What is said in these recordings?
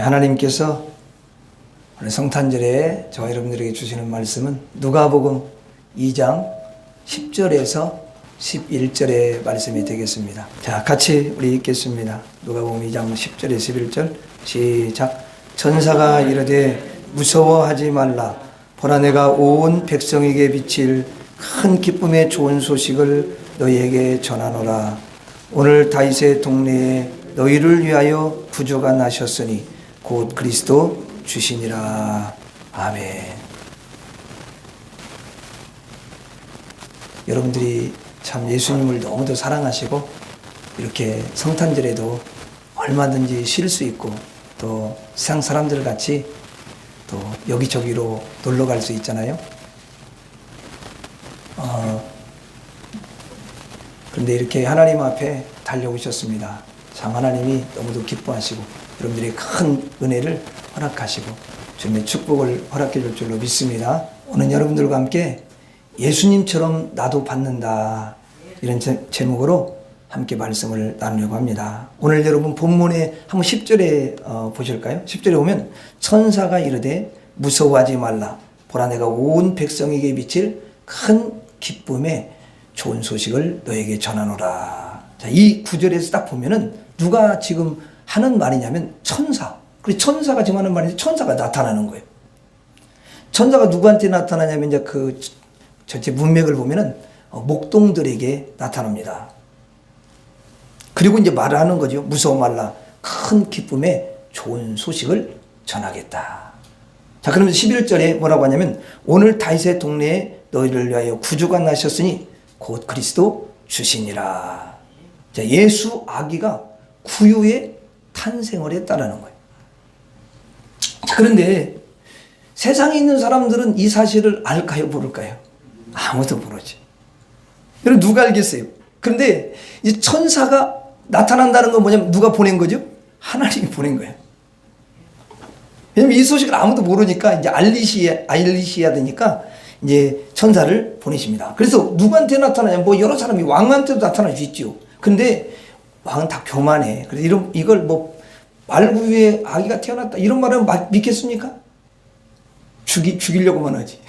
하나님께서 오늘 성탄절에 저와 여러분들에게 주시는 말씀은 누가복음 2장 10절에서 11절의 말씀이 되겠습니다. 자, 같이 우리 읽겠습니다. 누가복음 2장 10절에 11절 시작. 천사가 이르되 무서워하지 말라. 보라, 내가 온 백성에게 비칠 큰 기쁨의 좋은 소식을 너희에게 전하노라. 오늘 다윗의 동네에 너희를 위하여 구주가 나셨으니 곧 그리스도 주시니라. 아멘. 여러분들이 참 예수님을 너무도 사랑하시고 이렇게 성탄절에도 얼마든지 쉴 수 있고 또 세상 사람들 같이 또 여기저기로 놀러 갈 수 있잖아요. 그런데 이렇게 하나님 앞에 달려오셨습니다. 참 하나님이 너무도 기뻐하시고 여러분들의 큰 은혜를 허락하시고 주님의 축복을 허락해 줄 줄로 믿습니다. 오늘 여러분들과 함께 예수님처럼 나도 받는다, 이런 제목으로 함께 말씀을 나누려고 합니다. 오늘 여러분 본문에 한번 10절에 보실까요? 10절에 보면 천사가 이르되 무서워하지 말라. 보라, 내가 온 백성에게 비칠 큰 기쁨의 좋은 소식을 너에게 전하노라. 자, 이 구절에서 딱 보면은 누가 지금 하는 말이냐면 천사. 그리고 천사가 지금 하는 말인데 천사가 나타나는 거예요. 천사가 누구한테 나타나냐면 이제 그 전체 문맥을 보면은 목동들에게 나타납니다. 그리고 이제 말을 하는 거죠. 무서워 말라. 큰 기쁨의 좋은 소식을 전하겠다. 자, 그러면 11절에 뭐라고 하냐면 오늘 다윗의 동네에 너희를 위하여 구주가 나셨으니 곧 그리스도 주시니라. 자, 예수 아기가 구유에 탄생을 했다라는 거예요. 자, 그런데 세상에 있는 사람들은 이 사실을 알까요, 모를까요? 아무도 모르지. 여러분, 누가 알겠어요? 그런데 이 천사가 나타난다는 건 뭐냐면 누가 보낸 거죠? 하나님이 보낸 거예요. 왜냐면 이 소식을 아무도 모르니까 이제 알리셔야 되니까 이제 천사를 보내십니다. 그래서 누구한테 나타나냐면 뭐 여러 사람이 왕한테도 나타날 수 있죠. 근데 왕은 다 교만해. 그래서 이걸 뭐 말구유에 아기가 태어났다 이런 말은 믿겠습니까? 죽이려고만 하지.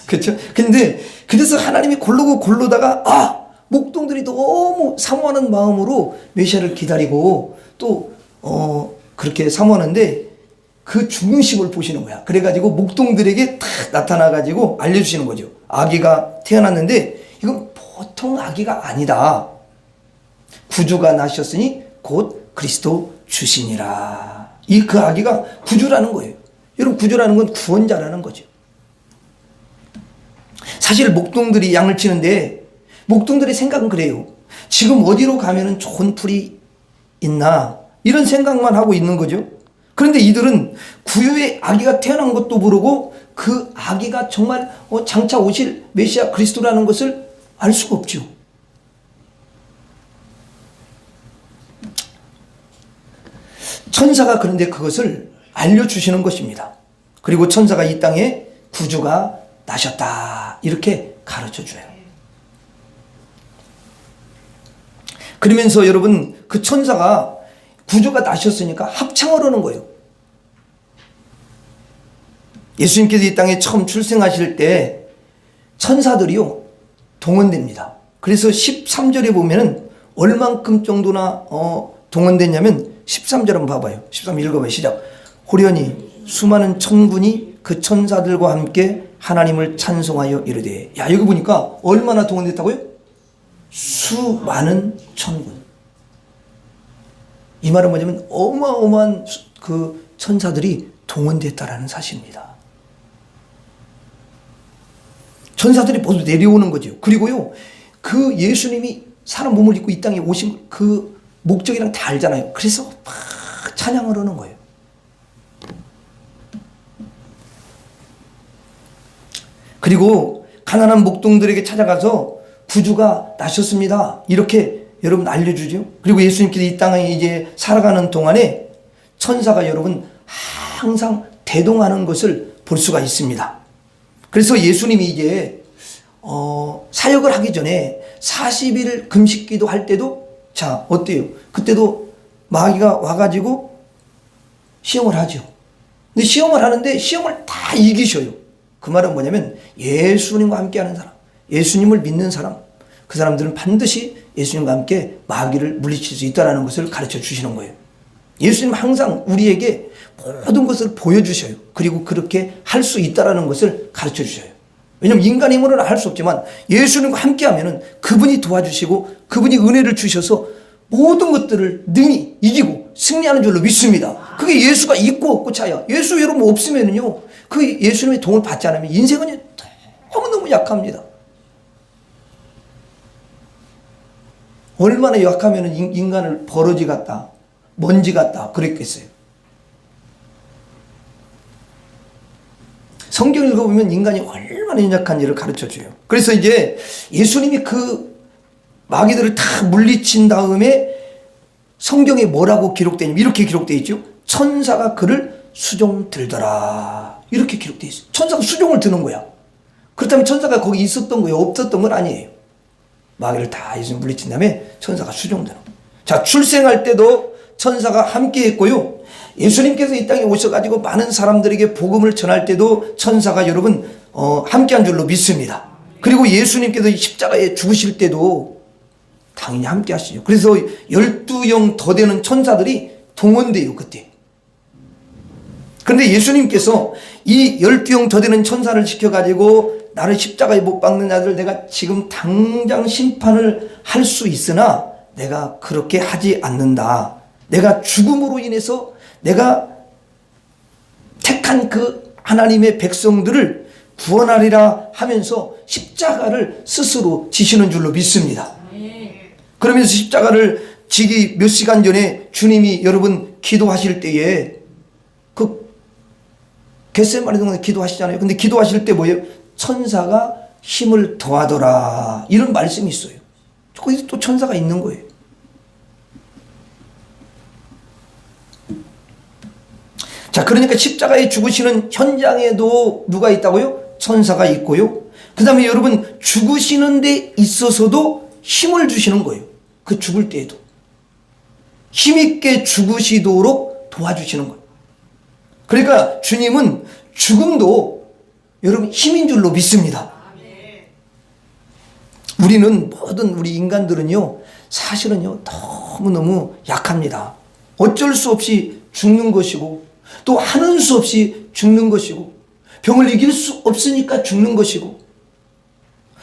그렇죠? 근데 그래서 하나님이 고르다가 목동들이 너무 사모하는 마음으로 메시아를 기다리고 또 그렇게 사모하는데 그 중심을 보시는 거야. 그래가지고 목동들에게 딱 나타나가지고 알려주시는 거죠. 아기가 태어났는데 이건 보통 아기가 아니다. 구주가 나셨으니 곧 그리스도 주시니라. 그 아기가 구주라는 거예요. 여러분, 구주라는 건 구원자라는 거죠. 사실 목동들이 양을 치는데 목동들의 생각은 그래요. 지금 어디로 가면은 좋은 풀이 있나 이런 생각만 하고 있는 거죠. 그런데 이들은 구유의 아기가 태어난 것도 모르고 그 아기가 정말 장차 오실 메시아 그리스도라는 것을 알 수가 없죠. 천사가 그런데 그것을 알려주시는 것입니다. 그리고 천사가 이 땅에 구주가 나셨다 이렇게 가르쳐줘요. 그러면서 여러분, 그 천사가 구주가 나셨으니까 합창을 하는 거예요. 예수님께서 이 땅에 처음 출생하실 때 천사들이요 동원됩니다. 그래서 13절에 보면은 얼만큼 정도나 동원됐냐면 13절 한번 봐봐요. 13 읽어봐요. 시작. 호련히 수많은 천군이 그 천사들과 함께 하나님을 찬송하여 이르되. 야, 여기 보니까 얼마나 동원됐다고요? 수많은 천군. 이 말은 뭐냐면 어마어마한 그 천사들이 동원됐다라는 사실입니다. 천사들이 모두 내려오는 거죠. 그리고요, 그 예수님이 사람 몸을 입고 이 땅에 오신 그 목적이랑 다 알잖아요. 그래서 막 찬양을 하는 거예요. 그리고 가난한 목동들에게 찾아가서 구주가 나셨습니다, 이렇게 여러분 알려주죠. 그리고 예수님께서 이 땅에 이제 살아가는 동안에 천사가 여러분 항상 대동하는 것을 볼 수가 있습니다. 그래서 예수님이 이제 사역을 하기 전에 40일 금식기도 할 때도 자 어때요? 그때도 마귀가 와가지고 시험을 하죠. 근데 시험을 하는데 시험을 다 이기셔요. 그 말은 뭐냐면 예수님과 함께하는 사람, 예수님을 믿는 사람, 그 사람들은 반드시 예수님과 함께 마귀를 물리칠 수 있다는 것을 가르쳐 주시는 거예요. 예수님 항상 우리에게 모든 것을 보여주셔요. 그리고 그렇게 할 수 있다는 것을 가르쳐 주셔요. 왜냐하면 인간의 힘으로는 할 수 없지만 예수님과 함께하면 그분이 도와주시고 그분이 은혜를 주셔서 모든 것들을 능히 이기고 승리하는 줄로 믿습니다. 그게 예수가 있고 없고 차이야. 예수 여러분 없으면요, 그 예수님의 도움을 받지 않으면 인생은 너무너무 약합니다. 얼마나 약하면 인간을 버러지 같다, 먼지 같다 그랬겠어요. 성경 읽어보면 인간이 얼마나 연약한 일을 가르쳐줘요. 그래서 이제 예수님이 그 마귀들을 다 물리친 다음에 성경에 뭐라고 기록되냐면 이렇게 기록되어 있죠. 천사가 그를 수종 들더라. 이렇게 기록되어 있어요. 천사가 수종을 드는 거야. 그렇다면 천사가 거기 있었던 거예요? 없었던 건 아니에요. 마귀를 다 예수님 물리친 다음에 천사가 수종되는 거예요. 자, 출생할 때도 천사가 함께 했고요. 예수님께서 이 땅에 오셔가지고 많은 사람들에게 복음을 전할 때도 천사가 여러분 함께한 줄로 믿습니다. 그리고 예수님께서 십자가에 죽으실 때도 당연히 함께 하시죠. 그래서 12영 더 되는 천사들이 동원돼요, 그때. 그런데 예수님께서 이 12영 더 되는 천사를 시켜가지고 나를 십자가에 못 박는 자들 내가 지금 당장 심판을 할 수 있으나 내가 그렇게 하지 않는다. 내가 죽음으로 인해서 내가 택한 그 하나님의 백성들을 구원하리라 하면서 십자가를 스스로 지시는 줄로 믿습니다. 그러면서 십자가를 지기 몇 시간 전에 주님이 여러분 기도하실 때에 그 겟세마네 동산에 기도하시잖아요. 근데 기도하실 때 뭐예요? 천사가 힘을 더하더라. 이런 말씀이 있어요. 거기서 또 천사가 있는 거예요. 자, 그러니까 십자가에 죽으시는 현장에도 누가 있다고요? 천사가 있고요. 그 다음에 여러분 죽으시는 데 있어서도 힘을 주시는 거예요. 그 죽을 때에도 힘있게 죽으시도록 도와주시는 거예요. 그러니까 주님은 죽음도 여러분 힘인 줄로 믿습니다. 우리는 모든 우리 인간들은요 사실은요 너무너무 약합니다. 어쩔 수 없이 죽는 것이고 또 하는 수 없이 죽는 것이고 병을 이길 수 없으니까 죽는 것이고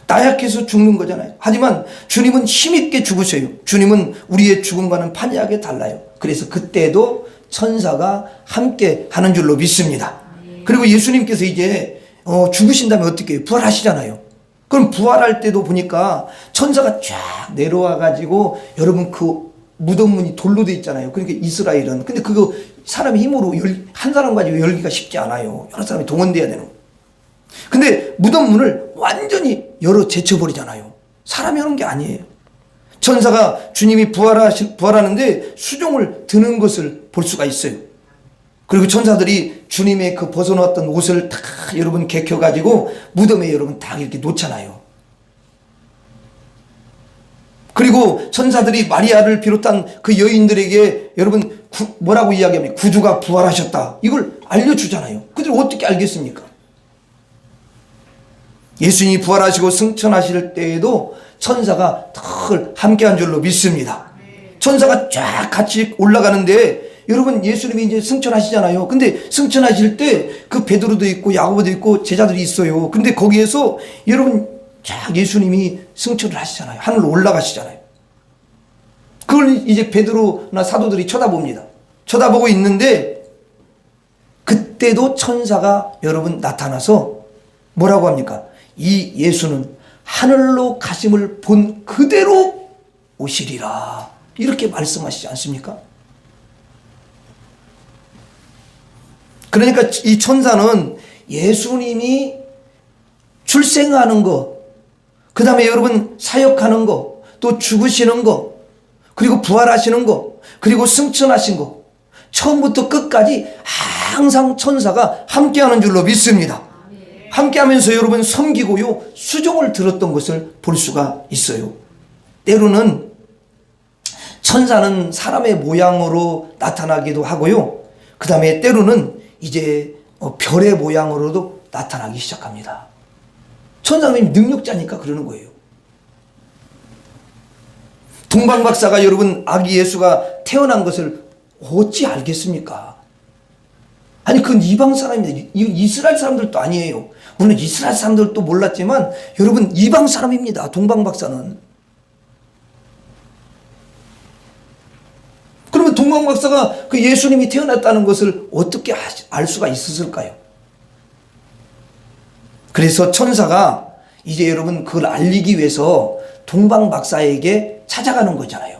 나약해서 죽는 거잖아요. 하지만 주님은 힘있게 죽으셔요. 주님은 우리의 죽음과는 판이하게 달라요. 그래서 그때도 천사가 함께 하는 줄로 믿습니다. 그리고 예수님께서 이제 죽으신 다음에 어떻게 해요? 부활하시잖아요. 그럼 부활할 때도 보니까 천사가 쫙 내려와 가지고 여러분 그 무덤 문이 돌로 돼 있잖아요. 그러니까 이스라엘은 근데 그거 사람의 힘으로 한 사람 가지고 열기가 쉽지 않아요. 여러 사람이 동원돼야 되는 거예요. 근데 무덤 문을 완전히 열어 제쳐버리잖아요. 사람이 하는 게 아니에요. 천사가 주님이 부활하는데 수종을 드는 것을 볼 수가 있어요. 그리고 천사들이 주님의 그 벗어놓았던 옷을 다 여러분 개켜가지고 무덤에 여러분 다 이렇게 놓잖아요. 그리고 천사들이 마리아를 비롯한 그 여인들에게 여러분 뭐라고 이야기하면 구주가 부활하셨다. 이걸 알려주잖아요. 그들 어떻게 알겠습니까? 예수님이 부활하시고 승천하실 때에도 천사가 늘 함께한 줄로 믿습니다. 천사가 쫙 같이 올라가는데 여러분 예수님이 이제 승천하시잖아요. 근데 승천하실 때 그 베드로도 있고 야고보도 있고 제자들이 있어요. 근데 거기에서 여러분 쫙 예수님이 승천을 하시잖아요. 하늘로 올라가시잖아요. 그걸 이제 베드로나 사도들이 쳐다봅니다. 쳐다보고 있는데 그때도 천사가 여러분 나타나서 뭐라고 합니까? 이 예수는 하늘로 가심을 본 그대로 오시리라. 이렇게 말씀하시지 않습니까? 그러니까 이 천사는 예수님이 출생하는 거, 그 다음에 여러분 사역하는 거, 또 죽으시는 거, 그리고 부활하시는 거, 그리고 승천하신 거, 처음부터 끝까지 항상 천사가 함께하는 줄로 믿습니다. 함께하면서 여러분 섬기고요 수종을 들었던 것을 볼 수가 있어요. 때로는 천사는 사람의 모양으로 나타나기도 하고요. 그 다음에 때로는 이제 별의 모양으로도 나타나기 시작합니다. 천사님이 능력자니까 그러는 거예요. 동방박사가 여러분 아기 예수가 태어난 것을 어찌 알겠습니까? 아니 그건 이방 사람입니다. 이스라엘 사람들도 아니에요. 물론 이스라엘 사람들도 몰랐지만 여러분 이방 사람입니다. 동방박사는. 그러면 동방박사가 그 예수님이 태어났다는 것을 어떻게 알 수가 있었을까요? 그래서 천사가 이제 여러분 그걸 알리기 위해서 동방박사에게 찾아가는 거잖아요.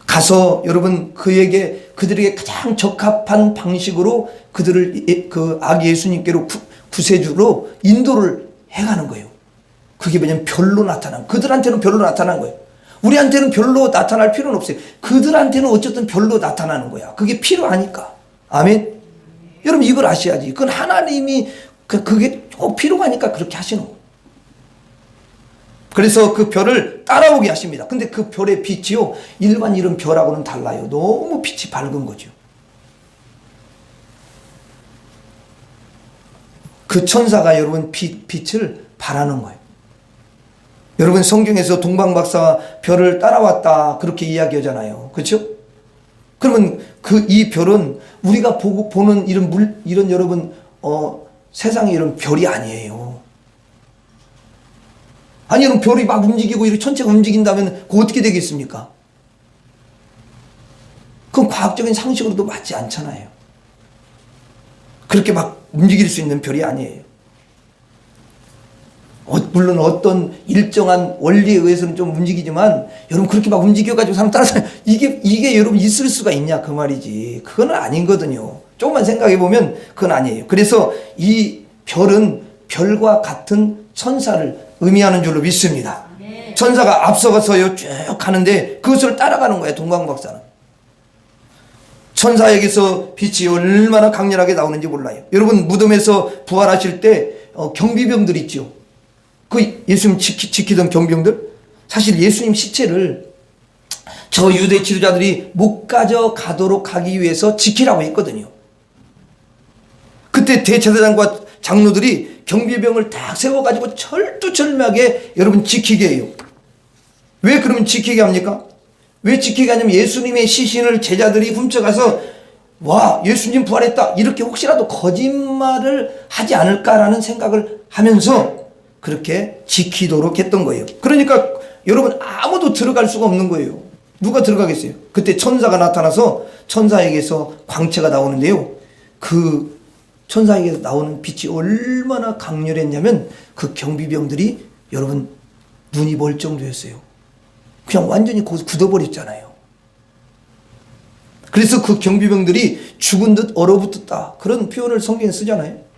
가서 여러분 그들에게 가장 적합한 방식으로 그들을 그 아기 예수님께로 구세주로 인도를 해가는 거예요. 그게 뭐냐면 별로 나타난, 그들한테는 별로 나타난 거예요. 우리한테는 별로 나타날 필요는 없어요. 그들한테는 어쨌든 별로 나타나는 거야. 그게 필요하니까. 아멘. 여러분 이걸 아셔야지. 그건 하나님이 그게 꼭 필요하니까 그렇게 하시는 거예요. 그래서 그 별을 따라오게 하십니다. 근데 그 별의 빛이요, 일반 이런 별하고는 달라요. 너무 빛이 밝은 거죠. 그 천사가 여러분 빛을 바라는 거예요. 여러분 성경에서 동방박사가 별을 따라왔다 그렇게 이야기하잖아요. 그렇죠? 그러면 이 별은 우리가 보는 이런 여러분 세상에 이런 별이 아니에요. 아니 여러분 별이 막 움직이고 이렇게 천체가 움직인다면 그거 어떻게 되겠습니까? 그건 과학적인 상식으로도 맞지 않잖아요. 그렇게 막 움직일 수 있는 별이 아니에요. 물론 어떤 일정한 원리에 의해서는 좀 움직이지만 여러분 그렇게 막 움직여가지고 사람 따라서 이게 여러분 있을 수가 있냐 그 말이지. 그건 아니거든요. 조금만 생각해 보면 그건 아니에요. 그래서 이 별은 별과 같은 천사를 의미하는 줄로 믿습니다. 천사가 앞서가서요 쭉 가는데 그것을 따라가는 거예요. 동방박사는. 천사에게서 빛이 얼마나 강렬하게 나오는지 몰라요. 여러분 무덤에서 부활하실 때 경비병들 있죠. 그 예수님 지키던 경비병들, 사실 예수님 시체를 저 유대 지도자들이 못 가져가도록 하기 위해서 지키라고 했거든요. 그때 대제사장과 장로들이 경비병을 딱 세워가지고 철두철미하게 여러분 지키게 해요. 왜 그러면 지키게 합니까? 왜 지키게 하냐면 예수님의 시신을 제자들이 훔쳐가서 와 예수님 부활했다 이렇게 혹시라도 거짓말을 하지 않을까라는 생각을 하면서 그렇게 지키도록 했던 거예요. 그러니까 여러분 아무도 들어갈 수가 없는 거예요. 누가 들어가겠어요? 그때 천사가 나타나서 천사에게서 광채가 나오는데요. 그 천사에게서 나오는 빛이 얼마나 강렬했냐면 그 경비병들이 여러분 눈이 멀 정도였어요. 그냥 완전히 굳어버렸잖아요. 그래서 그 경비병들이 죽은 듯 얼어붙었다 그런 표현을 성경에 쓰잖아요.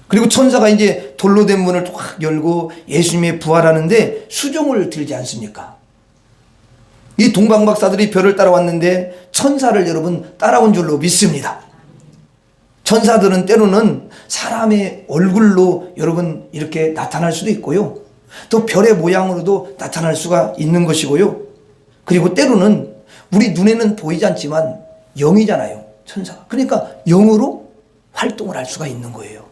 그리고 천사가 이제 돌로 된 문을 확 열고 예수님이 부활하는데 수종을 들지 않습니까? 이 동방박사들이 별을 따라왔는데 천사를 여러분 따라온 줄로 믿습니다. 천사들은 때로는 사람의 얼굴로 여러분 이렇게 나타날 수도 있고요. 또 별의 모양으로도 나타날 수가 있는 것이고요. 그리고 때로는 우리 눈에는 보이지 않지만 영이잖아요. 천사가. 그러니까 영으로 활동을 할 수가 있는 거예요.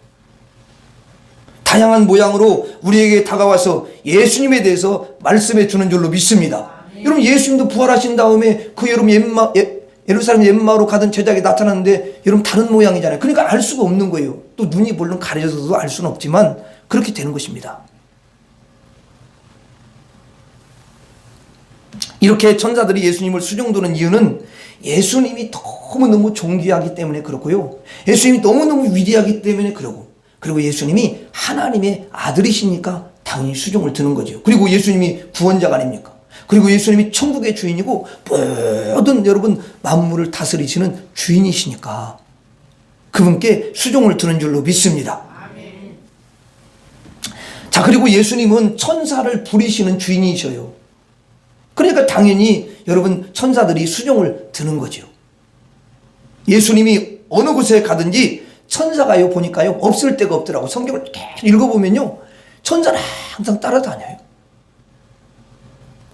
다양한 모양으로 우리에게 다가와서 예수님에 대해서 말씀해 주는 줄로 믿습니다. 여러분 예수님도 부활하신 다음에 그 여러분 예루살렘 엠마오로 가던 제자에게 나타났는데 여러분 다른 모양이잖아요. 그러니까 알 수가 없는 거예요. 또 눈이 물론 가려져서도 알 수는 없지만 그렇게 되는 것입니다. 이렇게 천사들이 예수님을 수종도는 이유는 예수님이 너무너무 존귀하기 때문에 그렇고요. 예수님이 너무너무 위대하기 때문에 그러고, 그리고 예수님이 하나님의 아들이시니까 당연히 수종을 드는 거죠. 그리고 예수님이 구원자가 아닙니까? 그리고 예수님이 천국의 주인이고 모든 여러분 만물을 다스리시는 주인이시니까 그분께 수종을 드는 줄로 믿습니다. 자, 그리고 예수님은 천사를 부리시는 주인이셔요. 그러니까 당연히 여러분 천사들이 수종을 드는 거죠. 예수님이 어느 곳에 가든지 천사가요 보니까요 없을 데가 없더라고. 성경을 계속 읽어보면요 천사는 항상 따라다녀요.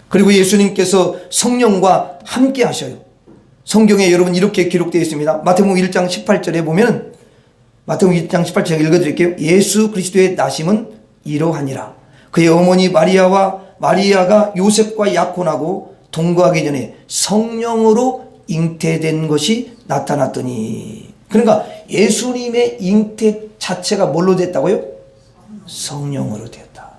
그리고 예수님께서 성령과 함께 하셔요. 성경에 여러분 이렇게 기록되어 있습니다. 마태복음 1장 18절에 보면, 마태복음 1장 18절 읽어드릴게요. 예수 그리스도의 나심은 이러하니라. 그의 어머니 마리아가 요셉과 약혼하고 동거하기 전에 성령으로 잉태된 것이 나타났더니. 그러니까 예수님의 잉태 자체가 뭘로 됐다고요? 성령으로 되었다.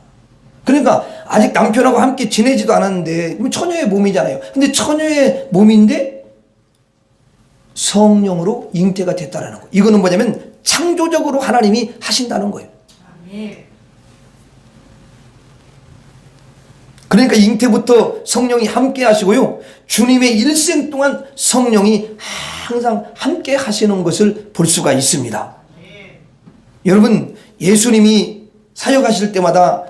그러니까 아직 남편하고 함께 지내지도 않았는데, 처녀의 몸이잖아요. 근데 처녀의 몸인데 성령으로 잉태가 됐다라는 거예요. 이거는 뭐냐면 창조적으로 하나님이 하신다는 거예요. 그러니까 잉태부터 성령이 함께 하시고요. 주님의 일생 동안 성령이 항상 함께 하시는 것을 볼 수가 있습니다. 여러분, 예수님이 사역하실 때마다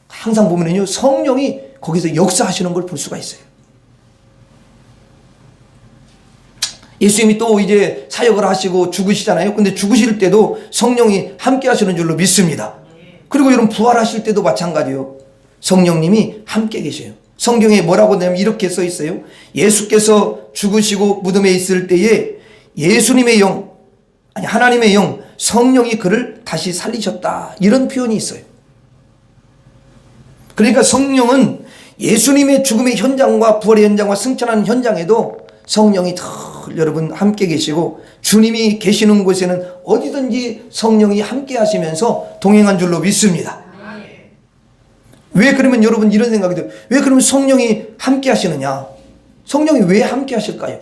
항상 보면요, 성령이 거기서 역사하시는 걸 볼 수가 있어요. 예수님이 또 이제 사역을 하시고 죽으시잖아요. 근데 죽으실 때도 성령이 함께 하시는 줄로 믿습니다. 그리고 여러분, 부활하실 때도 마찬가지예요. 성령님이 함께 계셔요. 성경에 뭐라고 하냐면 이렇게 써 있어요. 예수께서 죽으시고 무덤에 있을 때에 예수님의 영, 아니 하나님의 영, 성령이 그를 다시 살리셨다. 이런 표현이 있어요. 그러니까 성령은 예수님의 죽음의 현장과 부활의 현장과 승천하는 현장에도 성령이 늘 여러분 함께 계시고, 주님이 계시는 곳에는 어디든지 성령이 함께 하시면서 동행한 줄로 믿습니다. 왜 그러면 여러분 이런 생각이 들어요. 왜 그러면 성령이 함께 하시느냐? 성령이 왜 함께 하실까요?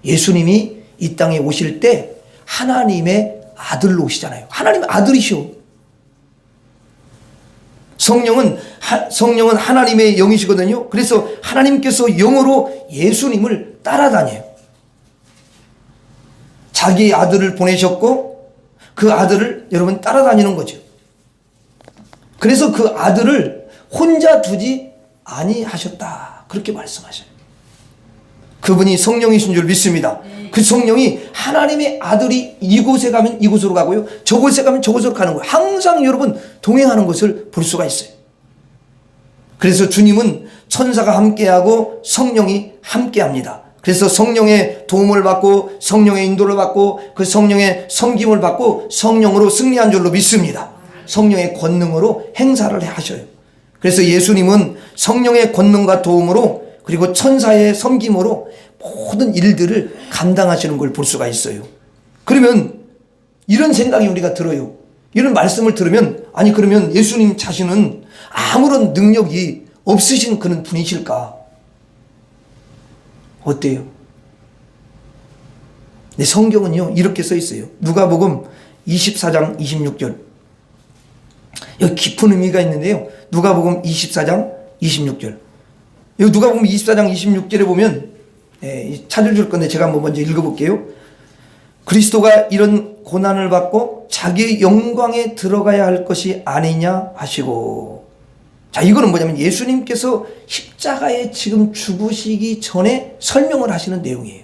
예수님이 이 땅에 오실 때 하나님의 아들로 오시잖아요. 하나님의 아들이시오. 성령은 하나님의 영이시거든요. 그래서 하나님께서 영으로 예수님을 따라다녀요. 자기의 아들을 보내셨고 그 아들을 여러분 따라다니는 거죠. 그래서 그 아들을 혼자 두지 아니하셨다. 그렇게 말씀하셔요. 그분이 성령이신 줄 믿습니다. 그 성령이 하나님의 아들이 이곳에 가면 이곳으로 가고요, 저곳에 가면 저곳으로 가는 거예요. 항상 여러분 동행하는 것을 볼 수가 있어요. 그래서 주님은 천사가 함께하고 성령이 함께합니다. 그래서 성령의 도움을 받고 성령의 인도를 받고 그 성령의 섬김을 받고 성령으로 승리한 줄로 믿습니다. 성령의 권능으로 행사를 하셔요. 그래서 예수님은 성령의 권능과 도움으로 그리고 천사의 섬김으로 모든 일들을 감당하시는 걸 볼 수가 있어요. 그러면 이런 생각이 우리가 들어요. 이런 말씀을 들으면, 아니 그러면 예수님 자신은 아무런 능력이 없으신 그런 분이실까? 어때요? 네, 성경은요 이렇게 써 있어요. 누가복음 24장 26절. 여기 깊은 의미가 있는데요. 누가복음 24장 26절. 여기 누가복음 24장 26절에 보면 찾아줄 건데 제가 한번 먼저 읽어볼게요. 그리스도가 이런 고난을 받고 자기의 영광에 들어가야 할 것이 아니냐 하시고. 자, 이거는 뭐냐면 예수님께서 십자가에 지금 죽으시기 전에 설명을 하시는 내용이에요.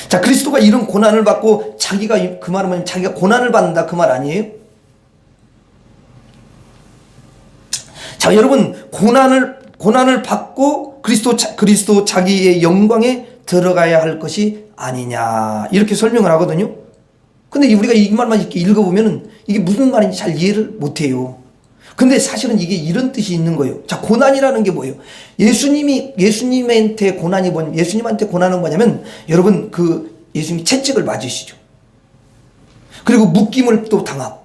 자, 그리스도가 이런 고난을 받고 자기가, 그 말은 뭐냐면 자기가 고난을 받는다 그 말 아니에요? 자, 여러분, 고난을 받고 그리스도 자기의 영광에 들어가야 할 것이 아니냐 이렇게 설명을 하거든요. 근데 우리가 이 말만 이렇게 읽어보면은 이게 무슨 말인지 잘 이해를 못해요. 근데 사실은 이게 이런 뜻이 있는 거예요. 자, 고난이라는 게 뭐예요? 예수님한테 고난은 뭐냐면, 여러분, 예수님이 채찍을 맞으시죠. 그리고 묶임을 또 당하고,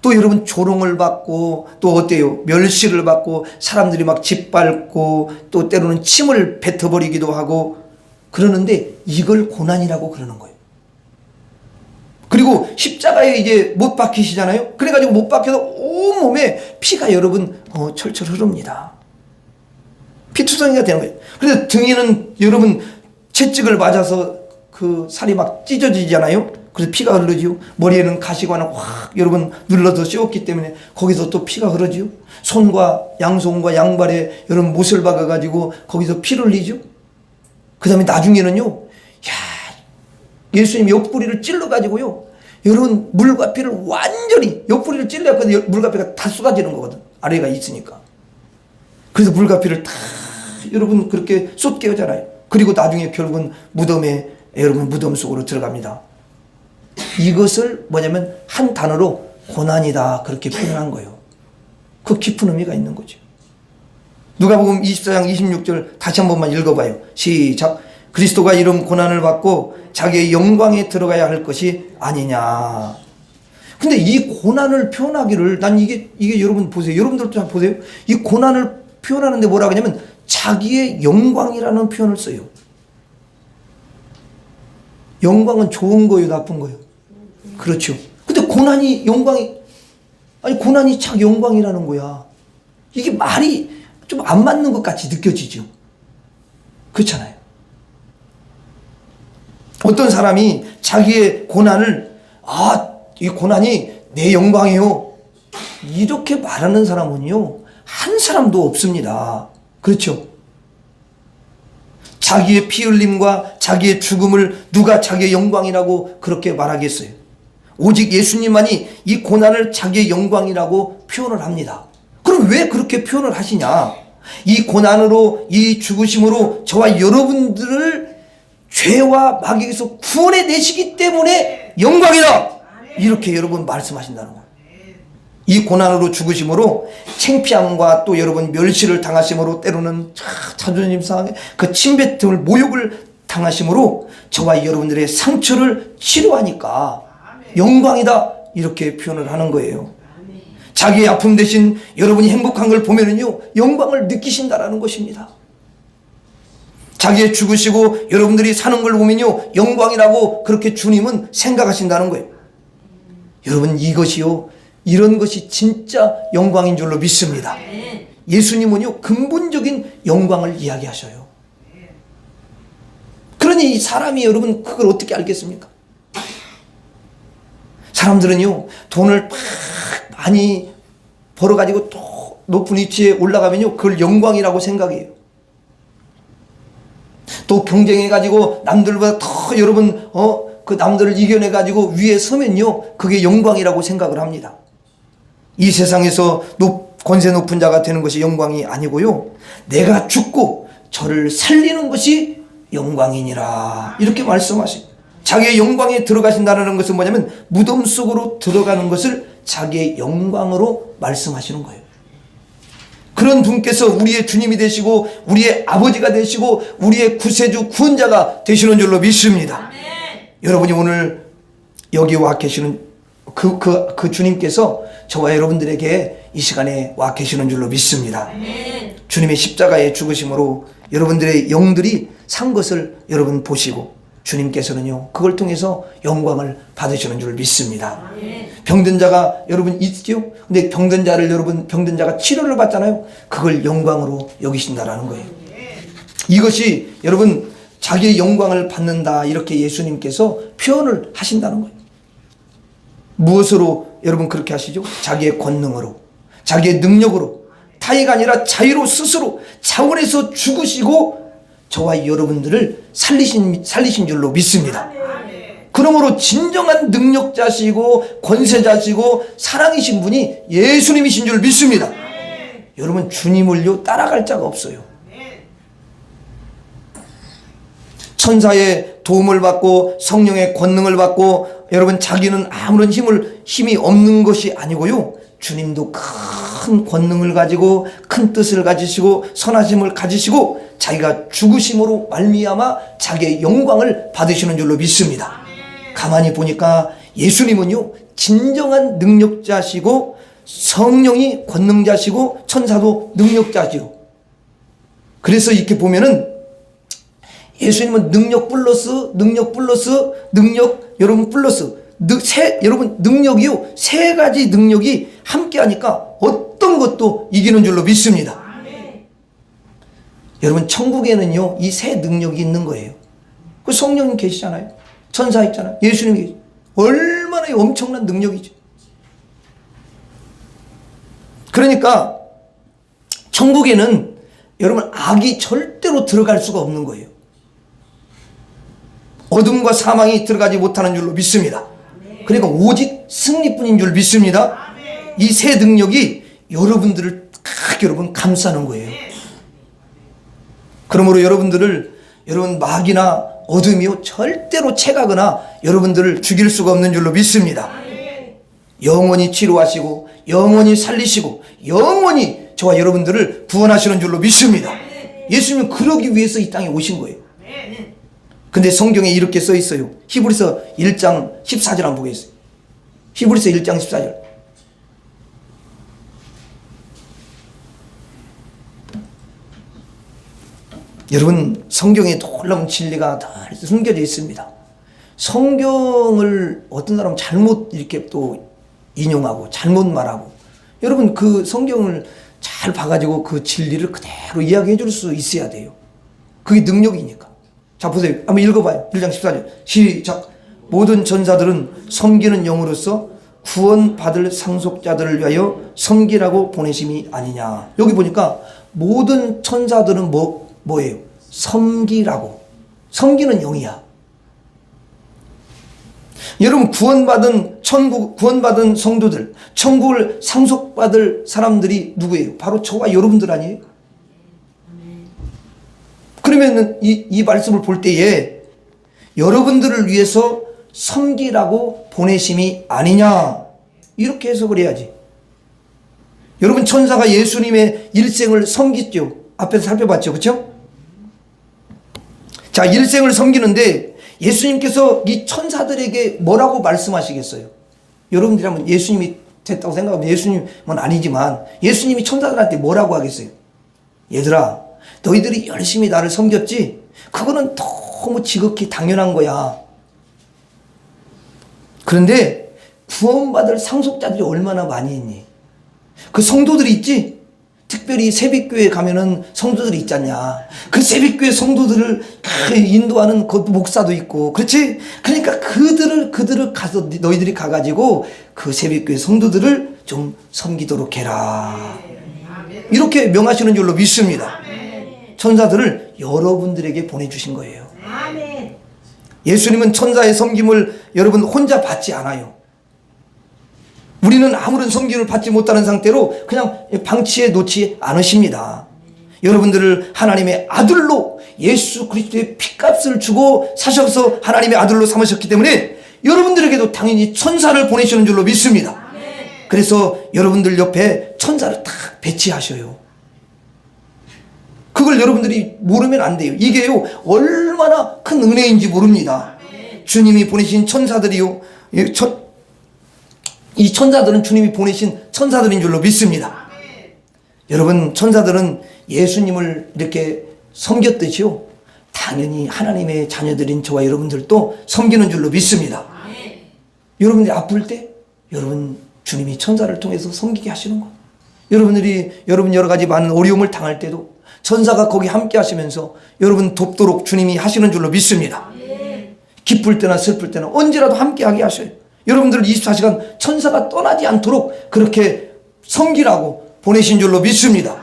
또 여러분 조롱을 받고, 또 어때요? 멸시를 받고, 사람들이 막 짓밟고, 또 때로는 침을 뱉어버리기도 하고, 그러는데 이걸 고난이라고 그러는 거예요. 그리고 십자가에 이제 못 박히시잖아요. 그래가지고 못 박혀서 온몸에 피가 여러분 철철 흐릅니다. 피투성이가 되는 거예요. 그래서 등에는 여러분 채찍을 맞아서 그 살이 막 찢어지잖아요. 그래서 피가 흐르지요. 머리에는 가시관을 확 여러분 눌러서 씌웠기 때문에 거기서 또 피가 흐르지요. 손과 양손과 양발에 여러분 못을 박아가지고 거기서 피를 흘리죠. 그 다음에 나중에는요, 예수님 옆구리를 찔러가지고요, 여러분 물과 피를 완전히 옆구리를 찔러야 물과 피가 다 쏟아지는 거거든. 아래가 있으니까. 그래서 물과 피를 다 여러분 그렇게 쏟게 하잖아요. 그리고 나중에 결국은 무덤에 여러분 무덤 속으로 들어갑니다. 이것을 뭐냐면 한 단어로 고난이다 그렇게 표현한 거예요. 그 깊은 의미가 있는 거죠. 누가복음 24장 26절 다시 한 번만 읽어봐요. 시작. 그리스도가 이런 고난을 받고 자기의 영광에 들어가야 할 것이 아니냐. 근데 이 고난을 표현하기를 난 이게 여러분 보세요. 여러분들도 잘 보세요. 이 고난을 표현하는데 뭐라고 하냐면 자기의 영광이라는 표현을 써요. 영광은 좋은 거예요, 나쁜 거예요? 그렇죠. 근데 고난이 영광이 아니 고난이 자기 영광이라는 거야. 이게 말이 좀 안 맞는 것 같이 느껴지죠. 그렇잖아요. 어떤 사람이 자기의 고난을 이 고난이 내 영광이요 이렇게 말하는 사람은요 한 사람도 없습니다. 그렇죠. 자기의 피 흘림과 자기의 죽음을 누가 자기의 영광이라고 그렇게 말하겠어요? 오직 예수님만이 이 고난을 자기의 영광이라고 표현을 합니다. 그럼 왜 그렇게 표현을 하시냐? 이 고난으로 이 죽으심으로 저와 여러분들을 죄와 마귀에서 구원해 내시기 때문에 영광이다 이렇게 여러분 말씀하신다는 거예요. 이 고난으로 죽으심으로 창피함과 또 여러분 멸시를 당하심으로 때로는 자존심 상해 그 침뱉음을 모욕을 당하심으로 저와 여러분들의 상처를 치료하니까 영광이다 이렇게 표현을 하는 거예요. 자기의 아픔 대신 여러분이 행복한 걸 보면은요 영광을 느끼신다라는 것입니다. 자기의 죽으시고 여러분들이 사는 걸 보면요 영광이라고 그렇게 주님은 생각하신다는 거예요. 여러분 이것이요 이런 것이 진짜 영광인 줄로 믿습니다. 예수님은요 근본적인 영광을 이야기하셔요. 그러니 이 사람이 여러분 그걸 어떻게 알겠습니까? 사람들은요 돈을 많이 벌어가지고 또 높은 위치에 올라가면요 그걸 영광이라고 생각해요. 또 경쟁해가지고 남들보다 더 여러분 그 남들을 이겨내가지고 위에 서면요 그게 영광이라고 생각을 합니다. 이 세상에서 권세 높은 자가 되는 것이 영광이 아니고요 내가 죽고 저를 살리는 것이 영광이니라 이렇게 말씀하십니다. 자기의 영광에 들어가신다는 것은 뭐냐면 무덤 속으로 들어가는 것을 자기의 영광으로 말씀하시는 거예요. 그런 분께서 우리의 주님이 되시고 우리의 아버지가 되시고 우리의 구세주 구원자가 되시는 줄로 믿습니다. 아멘. 여러분이 오늘 여기 와 계시는 그 주님께서 저와 여러분들에게 이 시간에 와 계시는 줄로 믿습니다. 아멘. 주님의 십자가의 죽으심으로 여러분들의 영들이 산 것을 여러분 보시고 주님께서는요 그걸 통해서 영광을 받으시는 줄 믿습니다. 아멘. 병든 자가 여러분 있죠? 근데 병든 자를 여러분 병든 자가 치료를 받잖아요. 그걸 영광으로 여기신다라는 거예요. 이것이 여러분 자기의 영광을 받는다 이렇게 예수님께서 표현을 하신다는 거예요. 무엇으로 여러분 그렇게 하시죠? 자기의 권능으로 자기의 능력으로 타의가 아니라 자유로 스스로 자원해서 죽으시고 저와 여러분들을 살리신 줄로 믿습니다. 그러므로 진정한 능력자시고 권세자시고 사랑이신 분이 예수님이신 줄 믿습니다. 여러분 주님을요 따라갈 자가 없어요. 천사의 도움을 받고 성령의 권능을 받고 여러분 자기는 아무런 힘이 없는 것이 아니고요 주님도 큰 권능을 가지고 큰 뜻을 가지시고 선하심을 가지시고 자기가 죽으심으로 말미암아 자기의 영광을 받으시는 줄로 믿습니다. 가만히 보니까 예수님은요 진정한 능력자시고 성령이 권능자시고 천사도 능력자시고 그래서 이렇게 보면은 예수님은 능력 플러스 여러분 플러스 여러분 능력이요 세 가지 능력이 함께 하니까 어떤 것도 이기는 줄로 믿습니다. 아멘. 여러분 천국에는요 이 세 능력이 있는 거예요. 그 성령님 계시잖아요. 천사 있잖아요. 예수님이 계시잖아요. 얼마나 엄청난 능력이죠. 그러니까 천국에는 여러분 악이 절대로 들어갈 수가 없는 거예요. 어둠과 사망이 들어가지 못하는 줄로 믿습니다. 그러니까 오직 승리뿐인 줄 믿습니다. 이 세 능력이 여러분들을 딱 여러분 감싸는 거예요. 그러므로 여러분 마귀나 어둠이요 절대로 채가거나 여러분들을 죽일 수가 없는 줄로 믿습니다. 영원히 치료하시고 영원히 살리시고 영원히 저와 여러분들을 구원하시는 줄로 믿습니다. 예수님은 그러기 위해서 이 땅에 오신 거예요. 근데 성경에 이렇게 써 있어요. 히브리서 1장 14절 한번 보겠어요. 히브리서 1장 14절. 여러분 성경에 놀라운 진리가 다 숨겨져 있습니다. 성경을 어떤 사람은 잘못 이렇게 또 인용하고 잘못 말하고, 여러분 그 성경을 잘 봐가지고 그 진리를 그대로 이야기해 줄 수 있어야 돼요. 그게 능력이니까. 자 보세요. 한번 읽어봐요. 1장 14절 시작. 모든 전사들은 섬기는 영으로서 구원받을 상속자들을 위하여 섬기라고 보내심이 아니냐. 여기 보니까 모든 천사들은 뭐예요? 섬기라고. 섬기는 영이야. 여러분 구원받은 성도들, 천국을 상속받을 사람들이 누구예요? 바로 저와 여러분들 아니에요? 그러면 이 말씀을 볼 때에 여러분들을 위해서 섬기라고 보내심이 아니냐, 이렇게 해석을 해야지. 여러분 천사가 예수님의 일생을 섬겼죠. 앞에서 살펴봤죠. 그렇죠? 자, 일생을 섬기는데 예수님께서 이 천사들에게 뭐라고 말씀하시겠어요? 여러분들이 한번 예수님이 됐다고 생각하면 예수님은 아니지만 예수님이 천사들한테 뭐라고 하겠어요? 얘들아, 너희들이 열심히 나를 섬겼지? 그거는 너무 지극히 당연한 거야. 그런데 구원받을 상속자들이 얼마나 많이 있니? 그 성도들이 있지? 특별히 새벽교회 가면은 성도들이 있잖냐. 그 새벽교회 성도들을 인도하는 그 목사도 있고, 그렇지? 그러니까 그들을 가서 너희들이 가가지고 그 새벽교회 성도들을 좀 섬기도록 해라. 이렇게 명하시는 줄로 믿습니다. 천사들을 여러분들에게 보내주신 거예요. 예수님은 천사의 섬김을 여러분 혼자 받지 않아요. 우리는 아무런 섬김을 받지 못하는 상태로 그냥 방치해 놓지 않으십니다. 여러분들을 하나님의 아들로, 예수 그리스도의 피값을 주고 사셔서 하나님의 아들로 삼으셨기 때문에 여러분들에게도 당연히 천사를 보내시는 줄로 믿습니다. 그래서 여러분들 옆에 천사를 딱 배치하셔요. 그걸 여러분들이 모르면 안 돼요. 이게요 얼마나 큰 은혜인지 모릅니다. 주님이 보내신 천사들이요, 이 천사들은 주님이 보내신 천사들인 줄로 믿습니다. 여러분 천사들은 예수님을 이렇게 섬겼듯이요 당연히 하나님의 자녀들인 저와 여러분들도 섬기는 줄로 믿습니다. 여러분들이 아플 때 여러분 주님이 천사를 통해서 섬기게 하시는 거. 여러분 여러 가지 많은 어려움을 당할 때도 천사가 거기 함께 하시면서 여러분 돕도록 주님이 하시는 줄로 믿습니다. 기쁠 때나 슬플 때나 언제라도 함께 하게 하셔요. 여러분들을 24시간 천사가 떠나지 않도록 그렇게 섬기라고 보내신 줄로 믿습니다.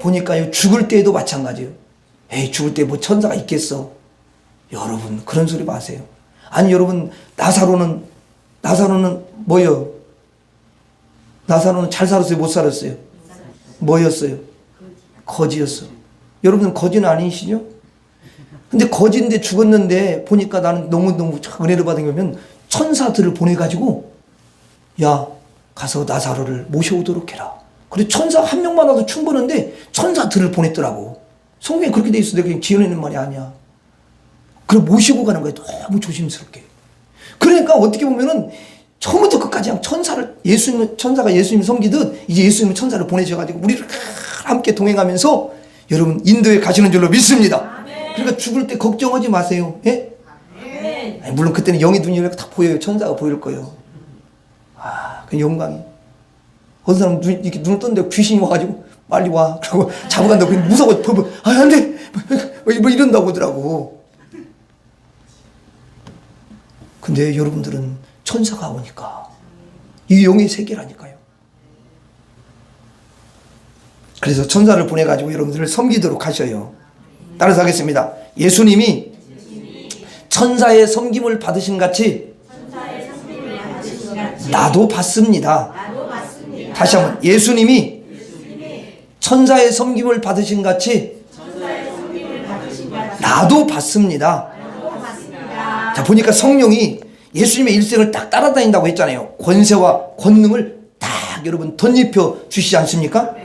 보니까요 죽을 때에도 마찬가지예요. 에이 죽을 때 뭐 천사가 있겠어. 여러분 그런 소리 마세요. 아니 여러분 나사로는 뭐요? 나사로는 잘 살았어요? 못 살았어요? 뭐였어요? 거지였어. 여러분 거지는 아니시죠? 근데 거지인데 죽었는데 보니까 나는 너무너무 은혜를 받은 게 면 천사들을 보내가지고 야 가서 나사로를 모셔오도록 해라. 그래 천사 한 명만 와도 충분한데 천사들을 보냈더라고. 성경에 그렇게 돼 있어. 내가 그냥 지어내는 말이 아니야. 그래 모시고 가는 거야. 너무 조심스럽게. 그러니까 어떻게 보면은 처음부터 끝까지 그냥 천사가 예수님 섬기듯 이제 예수님은 천사를 보내셔가지고 우리를 함께 동행하면서 여러분 인도에 가시는 줄로 믿습니다. 그러니까 죽을 때 걱정하지 마세요. 예? 아니, 물론 그때는 영의 눈이 이렇게 다 보여요. 천사가 보일 거예요. 아, 그 영광이. 어떤 사람 이렇게 눈을 떴는데 귀신이 와가지고 빨리 와. 그러고 잡아간다고 무서워. 아, 안 돼. 뭐 이런다고 하더라고. 근데 여러분들은 천사가 오니까 이 영의 세계라니까요. 그래서 천사를 보내가지고 여러분들을 섬기도록 하셔요. 따라서 하겠습니다. 예수님이 천사의 섬김을 받으신 같이 나도 받습니다. 다시 한번 예수님이 천사의 섬김을 받으신 같이 나도 받습니다. 자, 보니까 성령이 예수님의 일생을 딱 따라다닌다고 했잖아요. 권세와 권능을 딱 여러분 덧입혀 주시지 않습니까?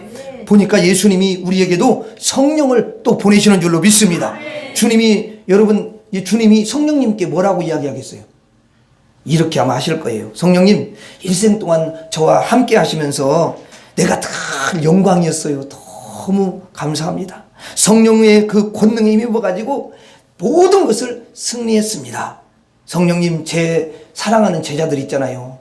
보니까 예수님이 우리에게도 성령을 또 보내시는 줄로 믿습니다. 주님이 여러분, 주님이 성령님께 뭐라고 이야기하겠어요? 이렇게 아마 하실 거예요. 성령님, 일생 동안 저와 함께 하시면서 내가 다 영광이었어요. 너무 감사합니다. 성령의 그 권능에 힘입어가지고 모든 것을 승리했습니다. 성령님, 제 사랑하는 제자들 있잖아요.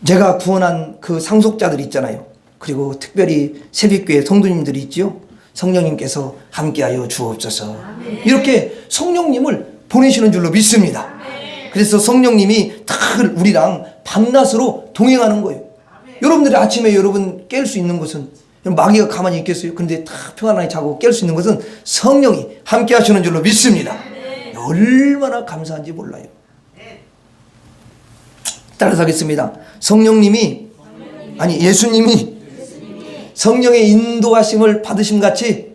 제가 구원한 그 상속자들 있잖아요. 그리고 특별히 새벽교회 성도님들이 있죠. 성령님께서 함께하여 주옵소서. 이렇게 성령님을 보내시는 줄로 믿습니다. 그래서 성령님이 다 우리랑 밤낮으로 동행하는 거예요. 여러분들이 아침에 여러분 깰 수 있는 것은, 마귀가 가만히 있겠어요? 그런데 다 평안하게 자고 깰 수 있는 것은 성령이 함께 하시는 줄로 믿습니다. 얼마나 감사한지 몰라요. 따라서 하겠습니다. 예수님이 성령의 인도하심을 받으심 같이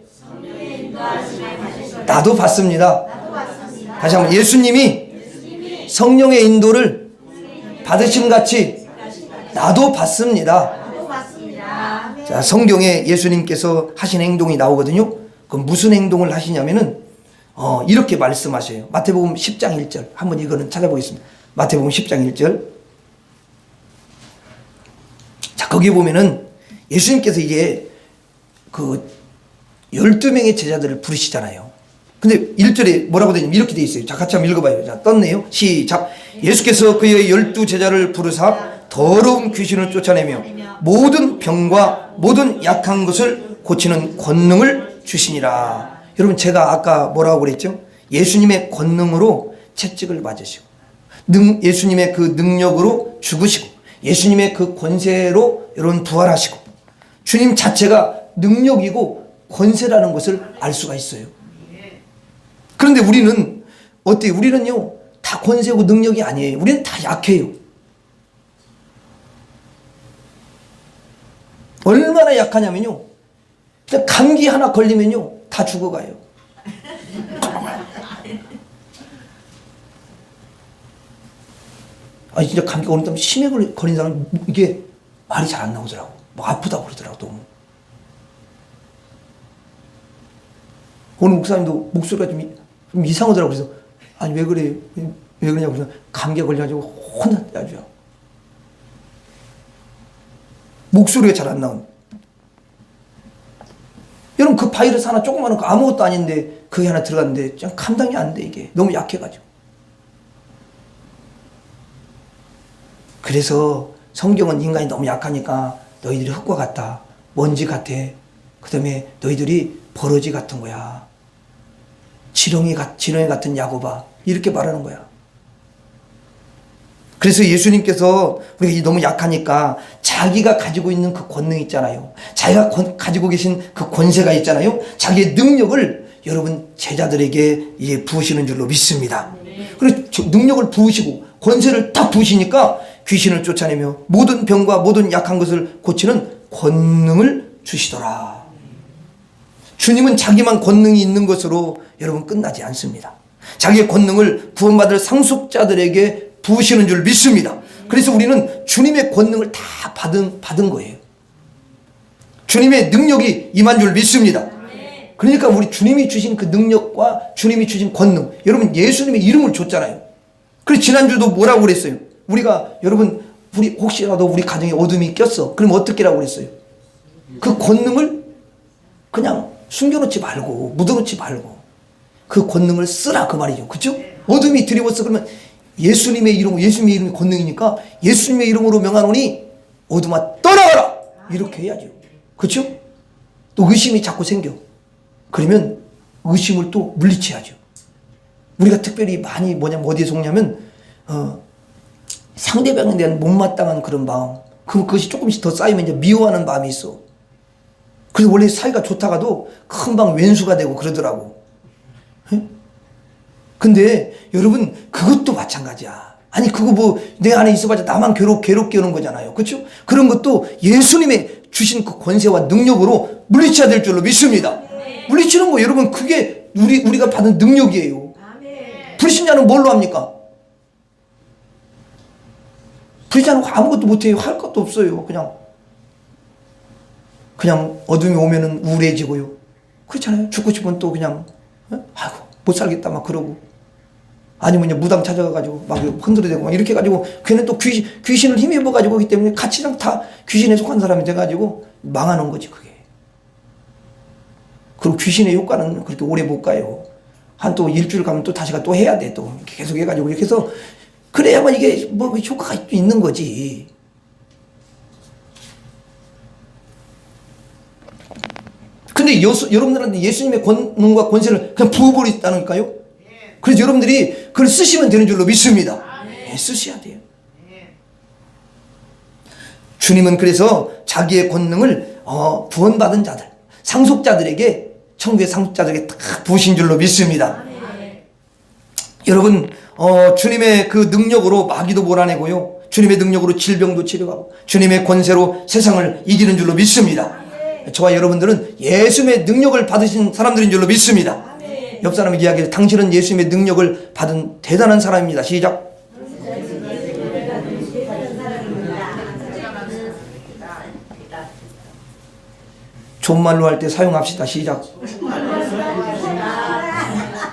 나도 받습니다. 다시 한번, 예수님이 성령의 인도를 받으심 같이 나도 받습니다. 자, 성경에 예수님께서 하신 행동이 나오거든요. 그럼 무슨 행동을 하시냐면은 이렇게 말씀하셔요. 마태복음 10장 1절 한번 이거는 찾아보겠습니다. 마태복음 10장 1절. 자, 거기 보면은 예수님께서 이제 그 12명의 제자들을 부르시잖아요. 근데 1절에 뭐라고 되냐면 이렇게 돼 있어요. 자, 같이 한번 읽어봐요. 자, 떴네요. 시작. 예수께서 그의 12제자를 부르사 더러운 귀신을 쫓아내며 모든 병과 모든 약한 것을 고치는 권능을 주시니라. 여러분, 제가 아까 뭐라고 그랬죠? 예수님의 권능으로 채찍을 맞으시고, 예수님의 그 능력으로 죽으시고, 예수님의 그 권세로 여러분 부활하시고, 주님 자체가 능력이고 권세라는 것을 알 수가 있어요. 그런데 우리는 어때요? 우리는요, 다 권세고 능력이 아니에요. 우리는 다 약해요. 얼마나 약하냐면요, 그냥 감기 하나 걸리면요 다 죽어가요. 아니, 진짜 감기 걸린다면 심해 걸린 사람은 이게 말이 잘 안 나오더라고. 뭐 아프다고 그러더라고. 너무. 오늘 목사님도 목소리가 좀 이상하더라고. 그래서 아니 왜 그래? 왜 그러냐고. 그래서 감기에 걸려가지고 혼났대 아주. 목소리가 잘 안 나온. 여러분, 그 바이러스 하나 조그마한 거 아무것도 아닌데 그게 하나 들어갔는데 그냥 감당이 안 돼. 이게 너무 약해가지고. 그래서 성경은 인간이 너무 약하니까 너희들이 흙과 같다, 먼지 같아, 그 다음에 너희들이 버러지 같은 거야, 지렁이 같은 야고바, 이렇게 말하는 거야. 그래서 예수님께서 우리가 너무 약하니까 자기가 가지고 있는 그 권능 있잖아요. 자기가 가지고 계신 그 권세가 있잖아요. 자기의 능력을 여러분 제자들에게 이제 부으시는 줄로 믿습니다. 그래서 능력을 부으시고 권세를 딱 부으시니까 귀신을 쫓아내며 모든 병과 모든 약한 것을 고치는 권능을 주시더라. 주님은 자기만 권능이 있는 것으로 여러분 끝나지 않습니다. 자기의 권능을 구원받을 상속자들에게 부으시는 줄 믿습니다. 그래서 우리는 주님의 권능을 다 받은 거예요. 주님의 능력이 임한 줄 믿습니다. 그러니까 우리 주님이 주신 그 능력과 주님이 주신 권능, 여러분 예수님의 이름을 줬잖아요. 그래서 지난주도 뭐라고 그랬어요? 우리가 여러분 우리 혹시라도 우리 가정에 어둠이 꼈어. 그럼 어떻게 라고 그랬어요? 그 권능을 그냥 숨겨놓지 말고 묻어놓지 말고 그 권능을 쓰라, 그 말이죠. 그렇죠? 어둠이 두려웠어. 그러면 예수님의 이름이 권능이니까 예수님의 이름으로 명하노니 어둠아 떠나가라, 이렇게 해야죠. 그렇죠? 또 의심이 자꾸 생겨. 그러면 의심을 또 물리쳐야죠. 우리가 특별히 많이 어디에 속냐면 상대방에 대한 못마땅한 그런 마음, 그것이 조금씩 더 쌓이면 이제 미워하는 마음이 있어. 그래서 원래 사이가 좋다가도 금방 왼수가 되고 그러더라고. 근데 여러분 그것도 마찬가지야. 아니 그거 뭐 내 안에 있어봐야 나만 괴롭게 하는 거잖아요. 그렇죠? 그런 것도 예수님의 주신 그 권세와 능력으로 물리쳐야 될 줄로 믿습니다. 물리치는 거 여러분 그게 우리가 받은 능력이에요. 불신자는 뭘로 합니까? 불신자는 아무것도 못해요. 할 것도 없어요. 그냥 어둠이 오면은 우울해지고요. 그렇잖아요. 죽고 싶으면 또 그냥 아이고 못 살겠다 막 그러고, 아니면 그냥 무당 찾아가가지고 막 흔들어대고 막 이렇게 해가지고 걔는 또 귀신을 힘입어가지고 그렇기 때문에 같이랑 다 귀신에 속한 사람이 돼가지고 망하는 거지 그게. 그리고 귀신의 효과는 그렇게 오래 못 가요. 한 또 일주일 가면 또 다시가 또 해야 돼. 또 계속 해가지고 이렇게 해서 그래야만 이게 뭐 효과가 있는 거지. 근데 여러분들한테 예수님의 권능과 권세를 그냥 부어버렸다니까요. 그래서 여러분들이 그걸 쓰시면 되는 줄로 믿습니다. 네, 쓰셔야 돼요. 주님은 그래서 자기의 권능을 구원받은 자들, 상속자들에게, 천국의 상속자들에게 다 부으신 줄로 믿습니다. 여러분, 주님의 그 능력으로 마귀도 몰아내고요, 주님의 능력으로 질병도 치료하고, 주님의 권세로 세상을 이기는 줄로 믿습니다. 저와 여러분들은 예수님의 능력을 받으신 사람들인 줄로 믿습니다. 옆 사람에게 이야기해서 당신은 예수님의 능력을 받은 대단한 사람입니다. 시작. 존말로 할 때 사용합시다. 시작.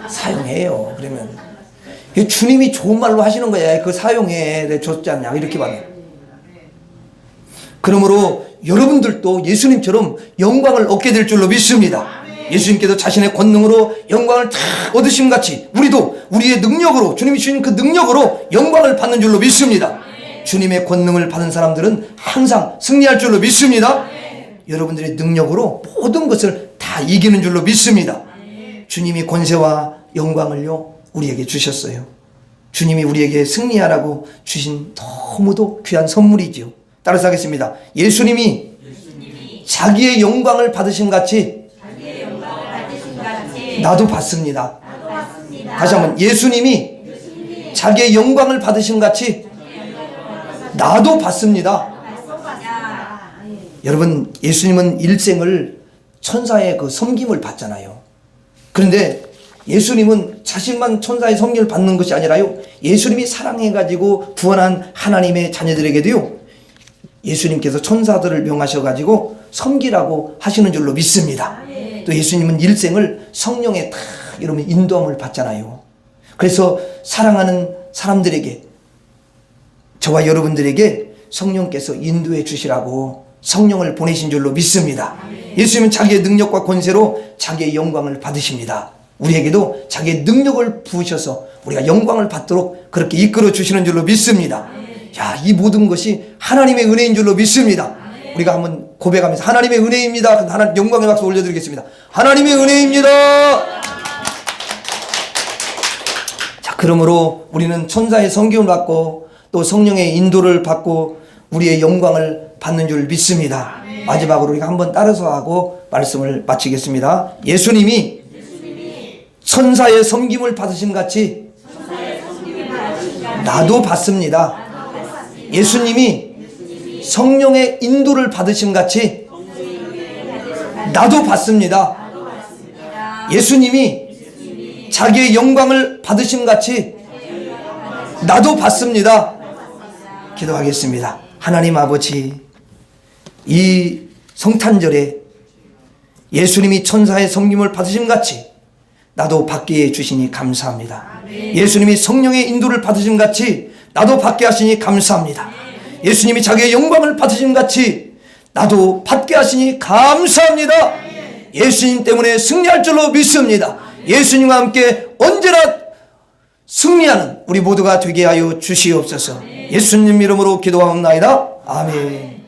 사용해요. 그러면 주님이 좋은 말로 하시는 거야. 그거 사용해. 내가 줬지 않냐 이렇게 말해. 그러므로 여러분들도 예수님처럼 영광을 얻게 될 줄로 믿습니다. 예수님께서 자신의 권능으로 영광을 다 얻으신 같이 우리도 우리의 능력으로, 주님이 주신 그 능력으로 영광을 받는 줄로 믿습니다. 주님의 권능을 받은 사람들은 항상 승리할 줄로 믿습니다. 여러분들의 능력으로 모든 것을 다 이기는 줄로 믿습니다. 주님이 권세와 영광을요 우리에게 주셨어요. 주님이 우리에게 승리하라고 주신 너무도 귀한 선물이지요. 따라서 하겠습니다. 예수님이 자기의 영광을 받으신 같이 나도 받습니다. 다시 한번, 예수님이 자기의 영광을 받으신 같이 나도 받습니다. 여러분, 예수님은 일생을 천사의 그 섬김을 받잖아요. 그런데 예수님은 자신만 천사의 섬김을 받는 것이 아니라요, 예수님이 사랑해가지고 구원한 하나님의 자녀들에게도요, 예수님께서 천사들을 명하셔가지고 섬기라고 하시는 줄로 믿습니다. 또 예수님은 일생을 성령의 다 이러면 인도함을 받잖아요. 그래서 사랑하는 사람들에게, 저와 여러분들에게 성령께서 인도해 주시라고 성령을 보내신 줄로 믿습니다. 예수님은 자기의 능력과 권세로 자기의 영광을 받으십니다. 우리에게도 자기의 능력을 부으셔서 우리가 영광을 받도록 그렇게 이끌어 주시는 줄로 믿습니다. 야, 이 모든 것이 하나님의 은혜인 줄로 믿습니다. 우리가 한번 고백하면서 하나님의 은혜입니다. 하나님 영광의 박수 올려드리겠습니다. 하나님의 은혜입니다. 자, 그러므로 우리는 천사의 성김을 받고 또 성령의 인도를 받고 우리의 영광을 받는 줄 믿습니다. 마지막으로 우리가 한번 따라서 하고 말씀을 마치겠습니다. 예수님이 천사의 섬김을 받으신 같이 나도 받습니다. 예수님이 성령의 인도를 받으신 같이 나도 받습니다. 예수님이 자기의 영광을 받으신 같이 나도 받습니다. 기도하겠습니다. 하나님 아버지, 이 성탄절에 예수님이 천사의 섬김을 받으신 같이 나도 받게 해주시니 감사합니다. 예수님이 성령의 인도를 받으신 같이 나도 받게 하시니 감사합니다. 예수님이 자기의 영광을 받으신 같이 나도 받게 하시니 감사합니다. 예수님 때문에 승리할 줄로 믿습니다. 예수님과 함께 언제나 승리하는 우리 모두가 되게 하여 주시옵소서. 예수님 이름으로 기도하옵나이다. 아멘.